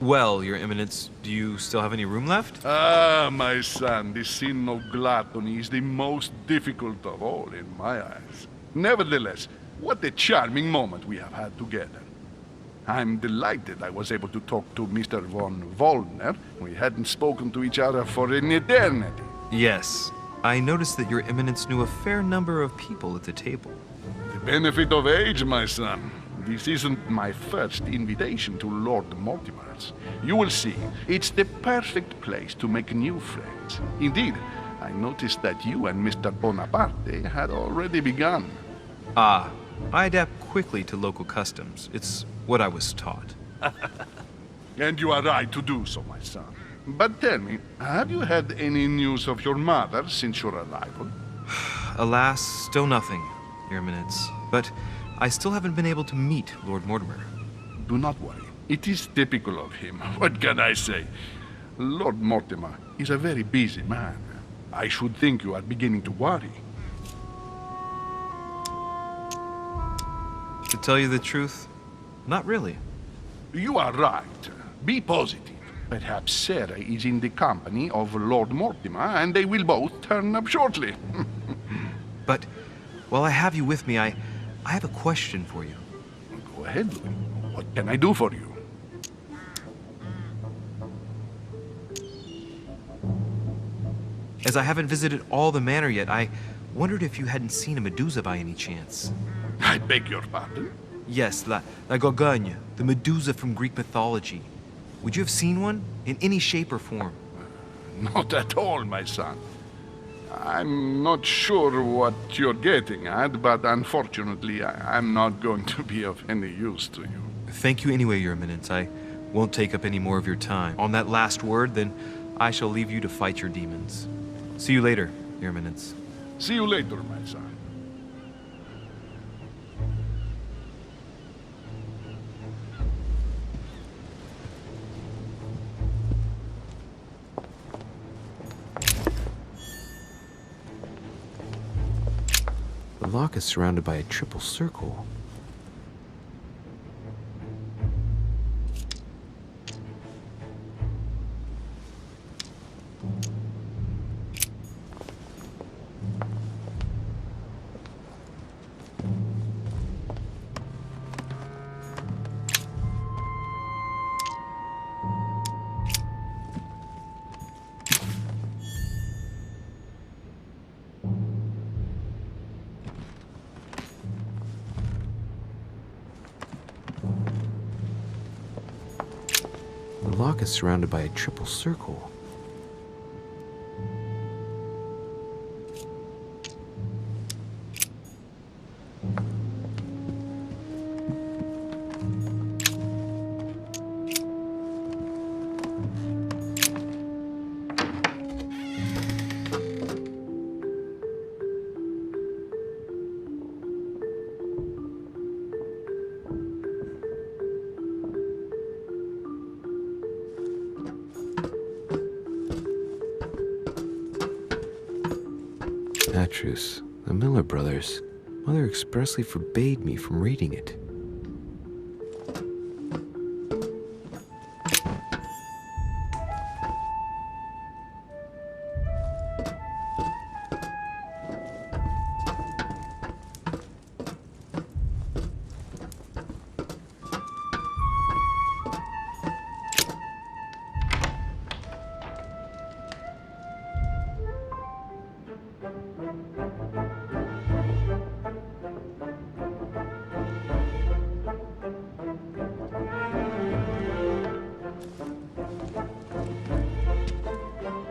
Well, Your Eminence, do you still have any room left? Ah, my son, the sin of gluttony is the most difficult of all in my eyes. Nevertheless, what a charming moment we have had together. I'm delighted I was able to talk to Mr. von Wollner. We hadn't spoken to each other for an eternity. Yes. I noticed that Your Eminence knew a fair number of people at the table. The benefit of age, my son. This isn't my first invitation to Lord Mortimer's. You will see, it's the perfect place to make new friends. Indeed, I noticed that you and Mr. Bonaparte had already begun. Ah, I adapt quickly to local customs. It's what I was taught. And you are right to do so, my son. But tell me, have you had any news of your mother since your arrival? Alas, still nothing, Your Eminence. But I still haven't been able to meet Lord Mortimer. Do not worry. It is typical of him. What can I say? Lord Mortimer is a very busy man. I should think you are beginning to worry. To tell you the truth, not really. You are right. Be positive. Perhaps Sarah is in the company of Lord Mortimer, and they will both turn up shortly. But while I have you with me, I have a question for you. Go ahead, Louis. What can I do for you? As I haven't visited all the manor yet, I wondered if you hadn't seen a Medusa by any chance. I beg your pardon? Yes, la Gorgon, the Medusa from Greek mythology. Would you have seen one in any shape or form? Not at all, my son. I'm not sure what you're getting at, but unfortunately, I'm not going to be of any use to you. Thank you anyway, Your Eminence. I won't take up any more of your time. On that last word, then I shall leave you to fight your demons. See you later, Your Eminence. See you later, my son. The lock is surrounded by a triple circle. The lock is surrounded by a triple circle. Truce. The Miller brothers. Mother expressly forbade me from reading it.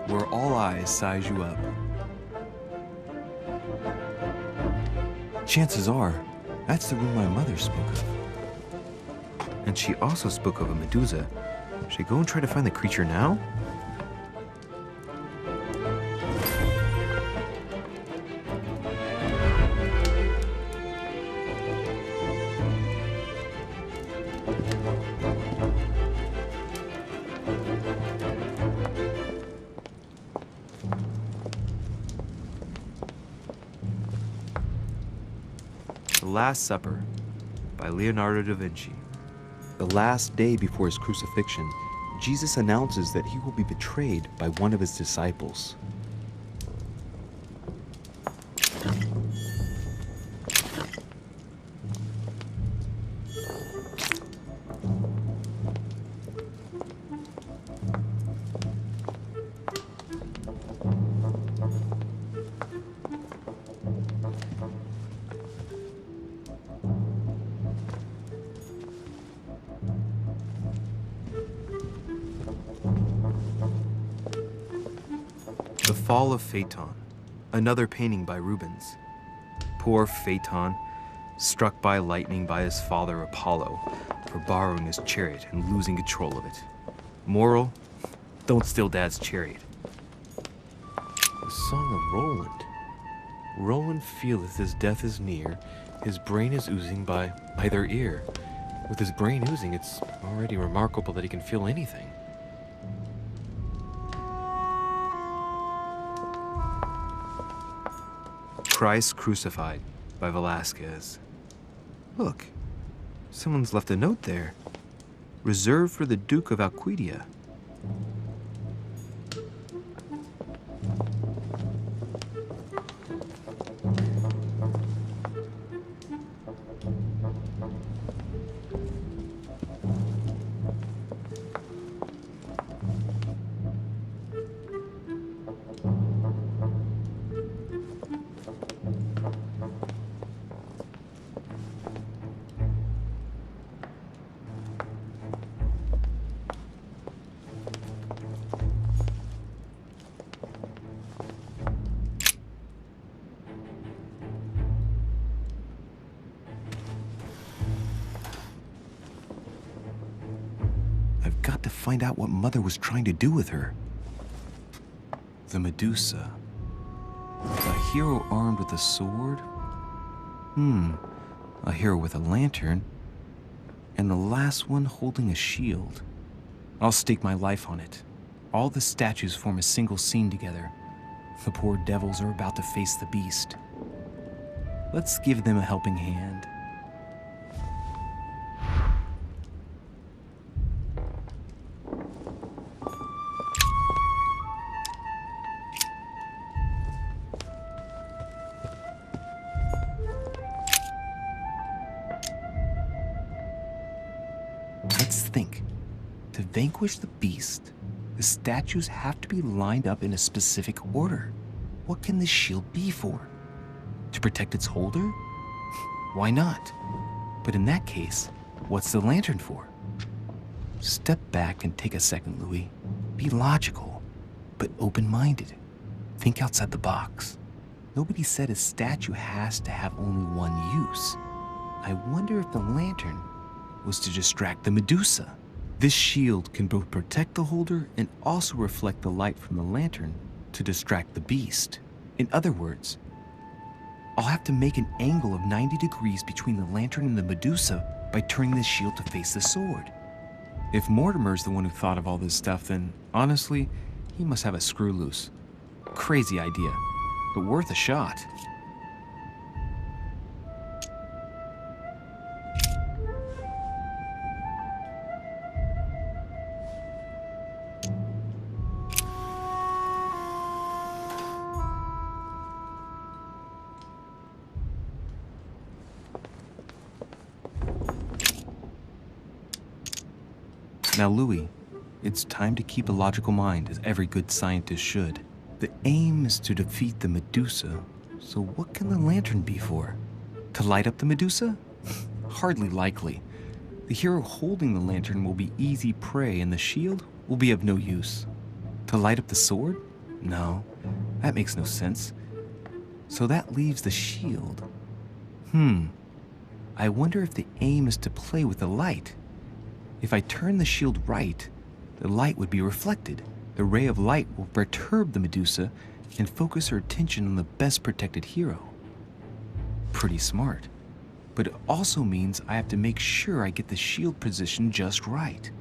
Where all eyes size you up. Chances are, that's the room my mother spoke of. And she also spoke of a Medusa. Should I go and try to find the creature now? The Last Supper by Leonardo da Vinci. The last day before his crucifixion, Jesus announces that he will be betrayed by one of his disciples. The Fall of Phaeton, another painting by Rubens. Poor Phaeton, struck by lightning by his father Apollo for borrowing his chariot and losing control of it. Moral, don't steal Dad's chariot. The Song of Roland. Roland feeleth his death is near, his brain is oozing by either ear. With his brain oozing, it's already remarkable that he can feel anything. Christ Crucified by Velázquez. Look, someone's left a note there. Reserved for the Duke of Alcudia. Got to find out what Mother was trying to do with her. The Medusa. A hero armed with a sword? A hero with a lantern. And the last one holding a shield. I'll stake my life on it. All the statues form a single scene together. The poor devils are about to face the beast. Let's give them a helping hand. Let's think. To vanquish the beast, the statues have to be lined up in a specific order. What can the shield be for? To protect its holder? Why not? But in that case, what's the lantern for? Step back and take a second, Louis. Be logical, but open-minded. Think outside the box. Nobody said a statue has to have only one use. I wonder if the lantern was to distract the Medusa. This shield can both protect the holder and also reflect the light from the lantern to distract the beast. In other words, I'll have to make an angle of 90 degrees between the lantern and the Medusa by turning the shield to face the sword. If Mortimer's the one who thought of all this stuff, then honestly, he must have a screw loose. Crazy idea, but worth a shot. Now, Louis, it's time to keep a logical mind, as every good scientist should. The aim is to defeat the Medusa, so what can the lantern be for? To light up the Medusa? Hardly likely. The hero holding the lantern will be easy prey, and the shield will be of no use. To light up the sword? No, that makes no sense. So that leaves the shield. I wonder if the aim is to play with the light. If I turn the shield right, the light would be reflected. The ray of light will perturb the Medusa and focus her attention on the best protected hero. Pretty smart. But it also means I have to make sure I get the shield position just right.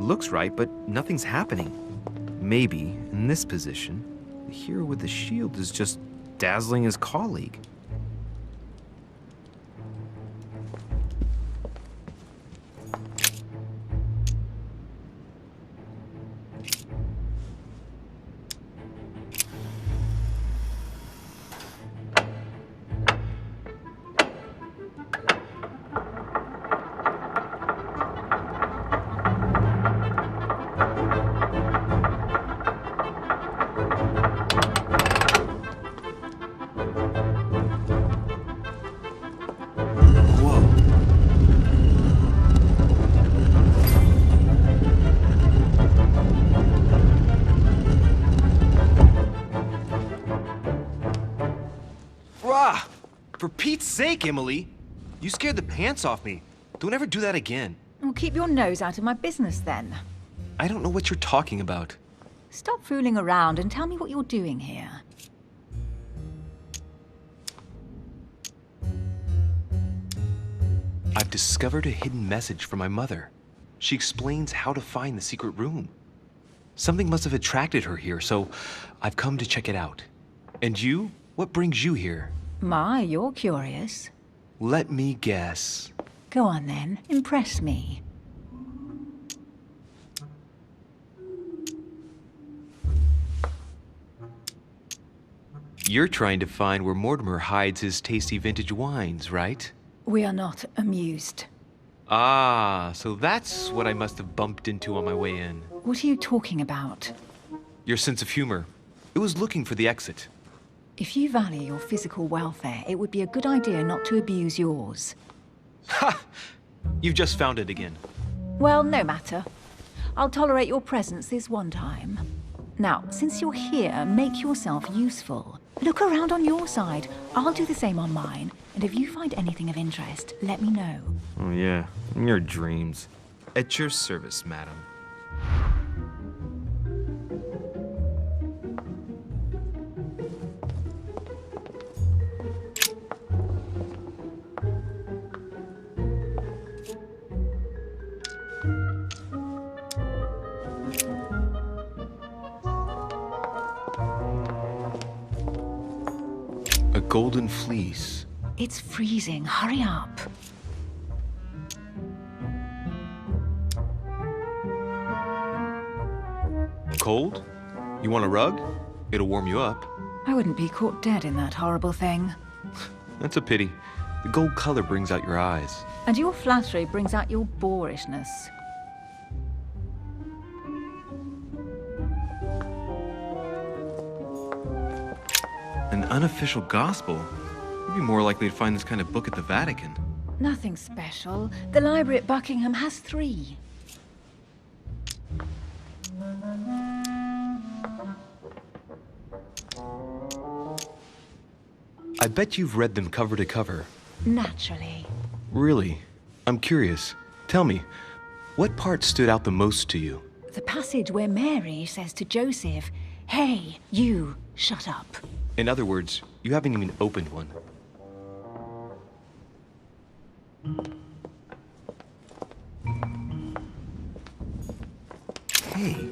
looks right, but nothing's happening. Maybe, in this position, the hero with the shield is just dazzling his colleague. For Pete's sake, Emily! You scared the pants off me. Don't ever do that again. Well, keep your nose out of my business then. I don't know what you're talking about. Stop fooling around and tell me what you're doing here. I've discovered a hidden message from my mother. She explains how to find the secret room. Something must have attracted her here, so I've come to check it out. And you? What brings you here? My, you're curious. Let me guess. Go on then, impress me. You're trying to find where Mortimer hides his tasty vintage wines, right? We are not amused. Ah, so that's what I must have bumped into on my way in. What are you talking about? Your sense of humor. It was looking for the exit. If you value your physical welfare, it would be a good idea not to abuse yours. Ha! You've just found it again. Well, no matter. I'll tolerate your presence this one time. Now, since you're here, make yourself useful. Look around on your side. I'll do the same on mine. And if you find anything of interest, let me know. Oh yeah, in your dreams. At your service, madam. A golden fleece. It's freezing. Hurry up. Cold? You want a rug? It'll warm you up. I wouldn't be caught dead in that horrible thing. That's a pity. The gold color brings out your eyes. And your flattery brings out your boorishness. An unofficial gospel? You'd be more likely to find this kind of book at the Vatican. Nothing special. The library at Buckingham has 3. I bet you've read them cover to cover. Naturally. Really? I'm curious. Tell me, what part stood out the most to you? The passage where Mary says to Joseph, "Hey, you, shut up." In other words, you haven't even opened one. Hey,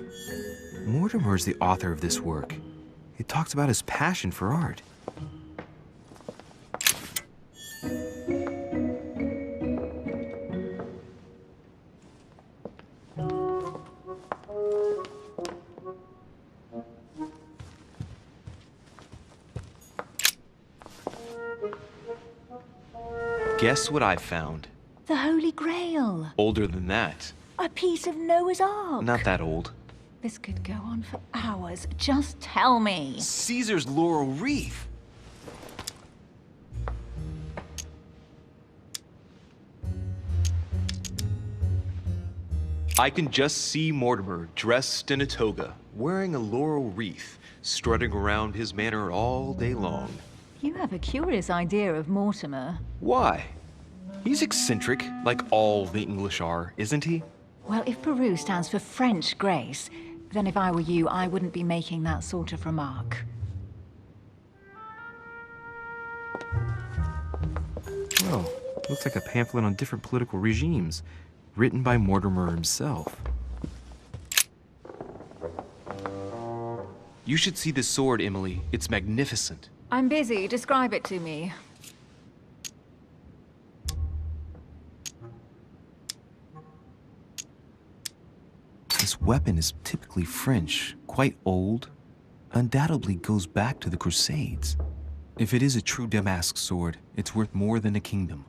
Mortimer's the author of this work. It talks about his passion for art. Guess what I found? The Holy Grail. Older than that. A piece of Noah's Ark. Not that old. This could go on for hours. Just tell me. Caesar's laurel wreath. I can just see Mortimer dressed in a toga, wearing a laurel wreath, strutting around his manor all day long. You have a curious idea of Mortimer. Why? He's eccentric, like all the English are, isn't he? Well, if Peru stands for French grace, then if I were you, I wouldn't be making that sort of remark. Oh, looks like a pamphlet on different political regimes, written by Mortimer himself. You should see this sword, Emily. It's magnificent. I'm busy. Describe it to me. This weapon is typically French, quite old, undoubtedly goes back to the Crusades. If it is a true Damask sword, it's worth more than a kingdom.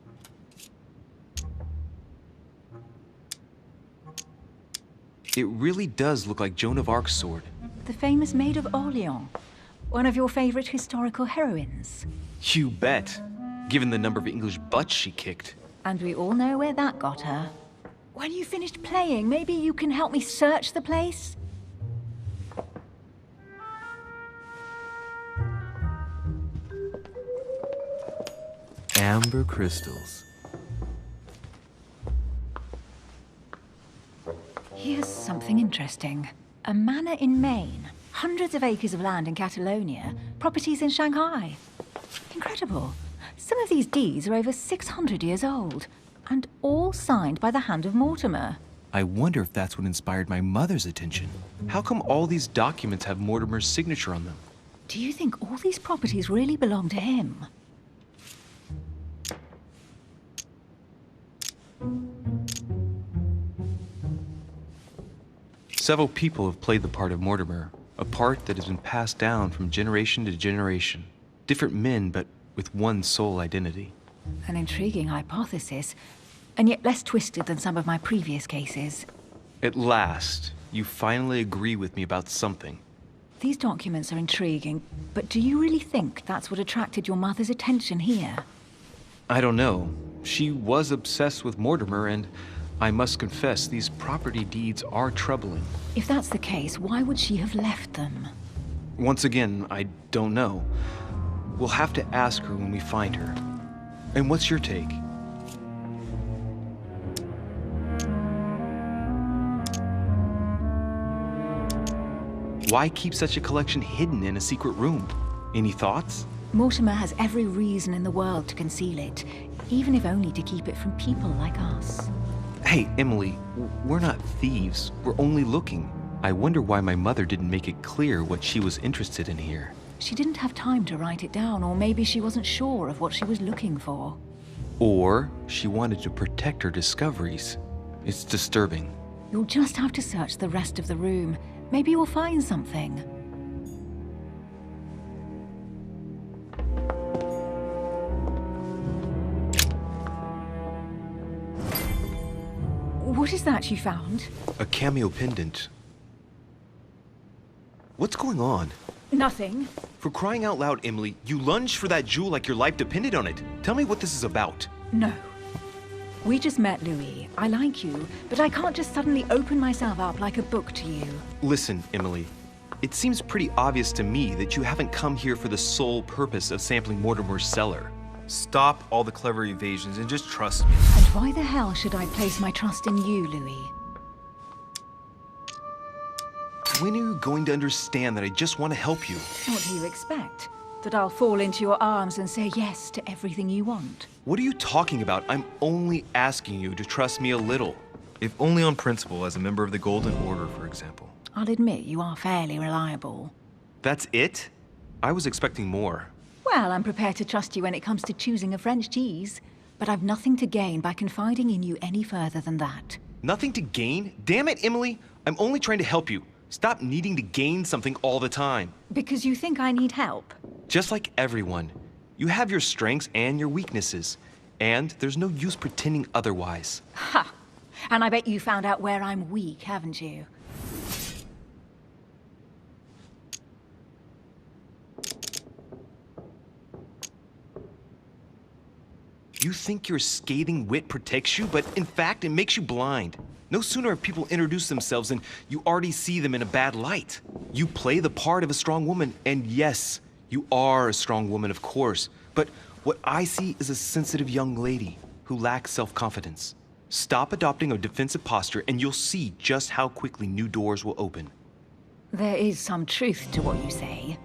It really does look like Joan of Arc's sword. The famous Maid of Orleans. One of your favorite historical heroines. You bet, given the number of English butts she kicked. And we all know where that got her. When you finished playing, maybe you can help me search the place? Amber crystals. Here's something interesting. A manor in Maine, hundreds of acres of land in Catalonia, properties in Shanghai. Incredible. Some of these deeds are over 600 years old, and all signed by the hand of Mortimer. I wonder if that's what inspired my mother's attention. How come all these documents have Mortimer's signature on them? Do you think all these properties really belong to him? Several people have played the part of Mortimer, a part that has been passed down from generation to generation. Different men, but with one sole identity. An intriguing hypothesis, and yet less twisted than some of my previous cases. At last, you finally agree with me about something. These documents are intriguing, but do you really think that's what attracted your mother's attention here? I don't know. She was obsessed with Mortimer, and I must confess, these property deeds are troubling. If that's the case, why would she have left them? Once again, I don't know. We'll have to ask her when we find her. And what's your take? Why keep such a collection hidden in a secret room? Any thoughts? Mortimer has every reason in the world to conceal it, even if only to keep it from people like us. Hey, Emily, we're not thieves. We're only looking. I wonder why my mother didn't make it clear what she was interested in here. She didn't have time to write it down, or maybe she wasn't sure of what she was looking for. Or she wanted to protect her discoveries. It's disturbing. You'll just have to search the rest of the room. Maybe you'll find something. What is that you found? A cameo pendant. What's going on? Nothing. For crying out loud, Emily, you lunged for that jewel like your life depended on it. Tell me what this is about. No. We just met, Louis. I like you, but I can't just suddenly open myself up like a book to you. Listen, Emily. It seems pretty obvious to me that you haven't come here for the sole purpose of sampling Mortimer's cellar. Stop all the clever evasions and just trust me. And why the hell should I place my trust in you, Louis? When are you going to understand that I just want to help you? What do you expect? That I'll fall into your arms and say yes to everything you want? What are you talking about? I'm only asking you to trust me a little. If only on principle, as a member of the Golden Order, for example. I'll admit you are fairly reliable. That's it? I was expecting more. Well, I'm prepared to trust you when it comes to choosing a French cheese, but I've nothing to gain by confiding in you any further than that. Nothing to gain? Damn it, Emily! I'm only trying to help you. Stop needing to gain something all the time. Because you think I need help? Just like everyone. You have your strengths and your weaknesses. And there's no use pretending otherwise. Ha! And I bet you found out where I'm weak, haven't you? You think your scathing wit protects you, but in fact, it makes you blind. No sooner have people introduced themselves than you already see them in a bad light. You play the part of a strong woman, and yes, you are a strong woman, of course. But what I see is a sensitive young lady who lacks self-confidence. Stop adopting a defensive posture, and you'll see just how quickly new doors will open. There is some truth to what you say.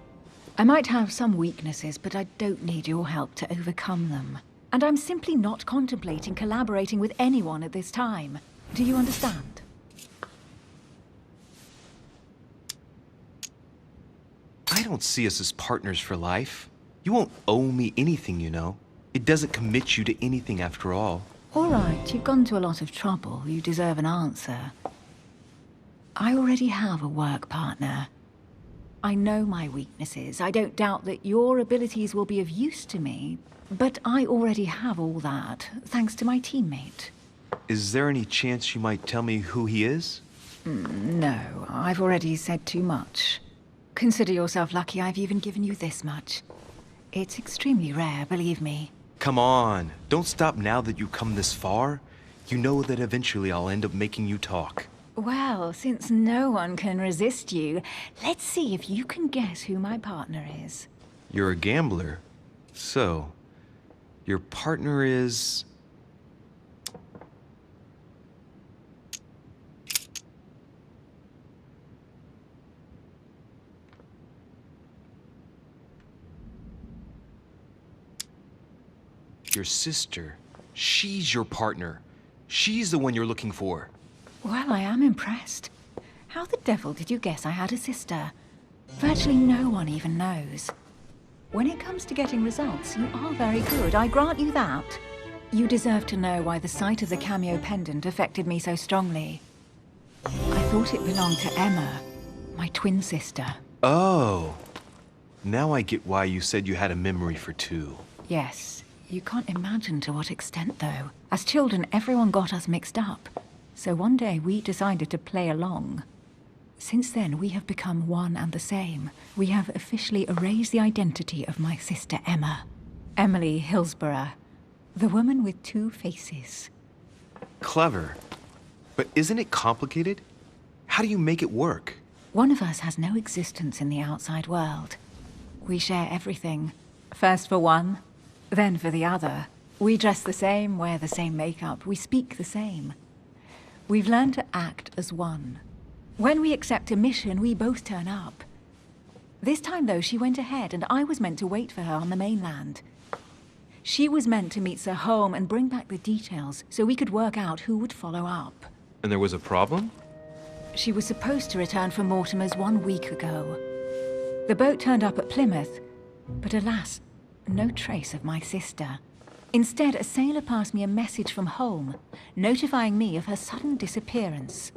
I might have some weaknesses, but I don't need your help to overcome them. And I'm simply not contemplating collaborating with anyone at this time. Do you understand? don't see us as partners for life. You won't owe me anything, you know. It doesn't commit you to anything after all. All right, you've gone to a lot of trouble. You deserve an answer. I already have a work partner. I know my weaknesses. I don't doubt that your abilities will be of use to me, but I already have all that, thanks to my teammate. Is there any chance you might tell me who he is? No, I've already said too much. Consider yourself lucky I've even given you this much. It's extremely rare, believe me. Come on, don't stop now that you've come this far. You know that eventually I'll end up making you talk. Well, since no one can resist you, let's see if you can guess who my partner is. You're a gambler. So, your partner is... your sister. She's your partner. She's the one you're looking for. Well, I am impressed. How the devil did you guess I had a sister? Virtually no one even knows. When it comes to getting results, you are very good, I grant you that. You deserve to know why the sight of the cameo pendant affected me so strongly. I thought it belonged to Emma, my twin sister. Oh. Now I get why you said you had a memory for two. Yes. You can't imagine to what extent, though. As children, everyone got us mixed up. So one day we decided to play along. Since then, we have become one and the same. We have officially erased the identity of my sister Emma. Emily Hillsborough. The woman with two faces. Clever. But isn't it complicated? How do you make it work? One of us has no existence in the outside world. We share everything. First for one, then for the other. We dress the same, wear the same makeup, we speak the same. We've learned to act as one. When we accept a mission, we both turn up. This time, though, she went ahead, and I was meant to wait for her on the mainland. She was meant to meet Sir Home and bring back the details, so we could work out who would follow up. And there was a problem? She was supposed to return from Mortimer's 1 week ago. The boat turned up at Plymouth, but alas, no trace of my sister. Instead, a sailor passed me a message from home, notifying me of her sudden disappearance.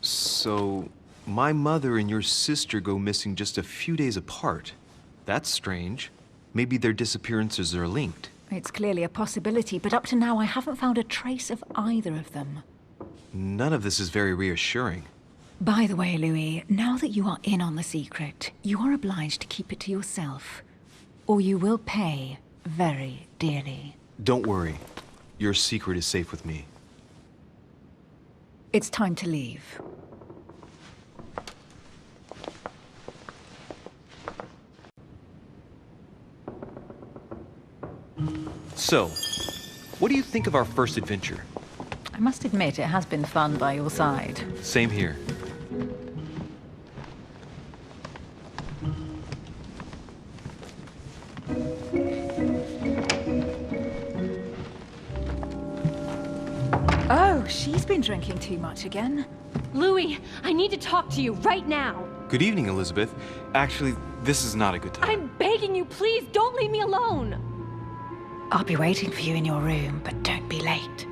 So, my mother and your sister go missing just a few days apart. That's strange. Maybe their disappearances are linked. It's clearly a possibility, but up to now I haven't found a trace of either of them. None of this is very reassuring. By the way, Louis, now that you are in on the secret, you are obliged to keep it to yourself, or you will pay very dearly. Don't worry. Your secret is safe with me. It's time to leave. So, what do you think of our first adventure? I must admit, it has been fun by your side. Same here. Oh, she's been drinking too much again. Louis, I need to talk to you right now. Good evening, Elizabeth. Actually, this is not a good time. I'm begging you, please don't leave me alone. I'll be waiting for you in your room, but don't be late.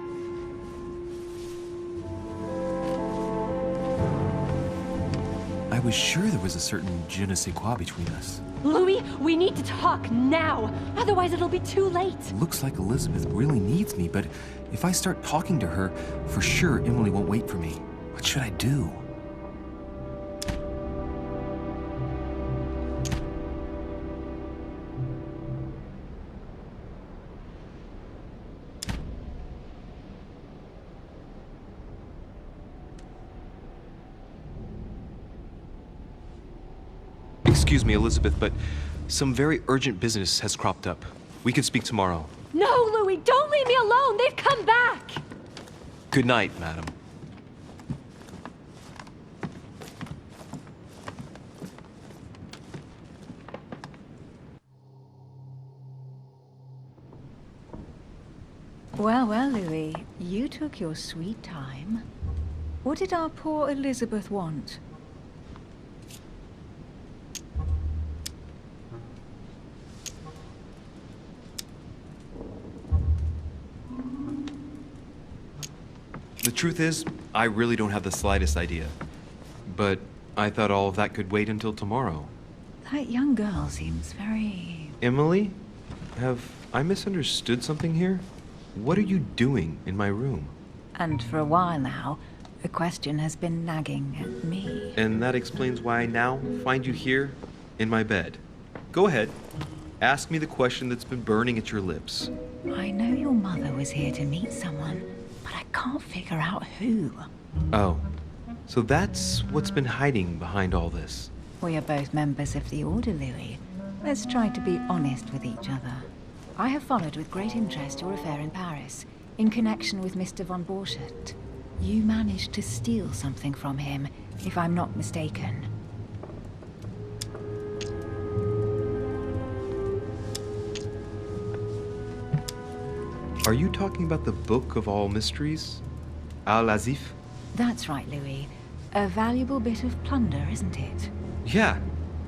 I was sure there was a certain je ne sais quoi between us. Louis, we need to talk now. Otherwise, it'll be too late. Looks like Elizabeth really needs me, but if I start talking to her, for sure Emily won't wait for me. What should I do? Excuse me, Elizabeth, but some very urgent business has cropped up. We can speak tomorrow. No, Louis, don't leave me alone. They've come back. Good night, madam. Well, well, Louis, you took your sweet time. What did our poor Elizabeth want? The truth is, I really don't have the slightest idea. But I thought all of that could wait until tomorrow. That young girl seems very... Emily? Have I misunderstood something here? What are you doing in my room? And for a while now, the question has been nagging at me. And that explains why I now find you here, in my bed. Go ahead. Ask me the question that's been burning at your lips. I know your mother was here to meet someone, but I can't figure out who. Oh, so that's what's been hiding behind all this. We are both members of the Order, Louis. Let's try to be honest with each other. I have followed with great interest your affair in Paris, in connection with Mr. von Borchardt. You managed to steal something from him, if I'm not mistaken. Are you talking about the Book of All Mysteries? Al-Azif? That's right, Louis. A valuable bit of plunder, isn't it? Yeah.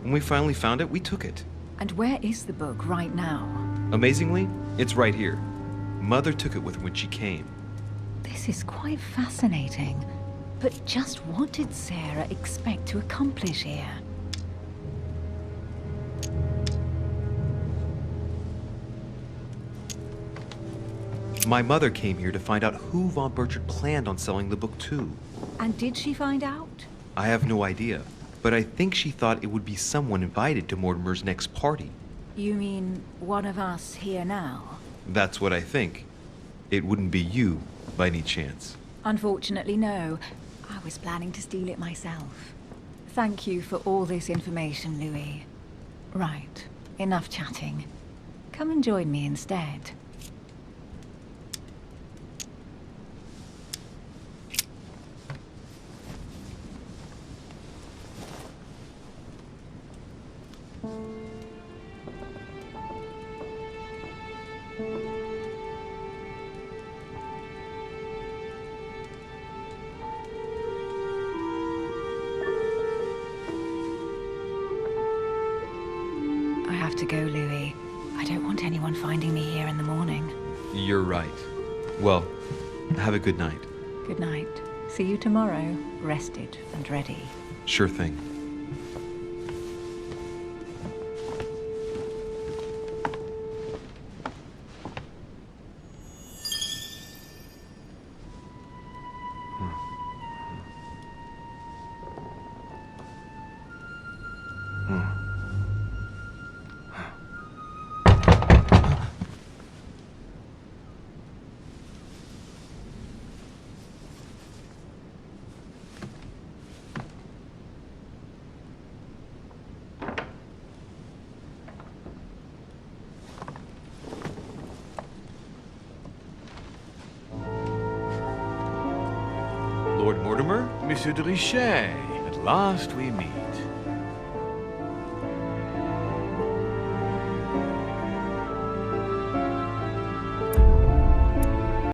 When we finally found it, we took it. And where is the book right now? Amazingly, it's right here. Mother took it with her when she came. This is quite fascinating. But just what did Sarah expect to accomplish here? My mother came here to find out who von Borchardt planned on selling the book to. And did she find out? I have no idea, but I think she thought it would be someone invited to Mortimer's next party. You mean one of us here now? That's what I think. It wouldn't be you, by any chance. Unfortunately, no. I was planning to steal it myself. Thank you for all this information, Louis. Right, enough chatting. Come and join me instead. I have to go, Louis. I don't want anyone finding me here in the morning. You're right. Well, have a good night. Good night. See you tomorrow, rested and ready. Sure thing. Lord Mortimer? Monsieur de Richet, at last we meet.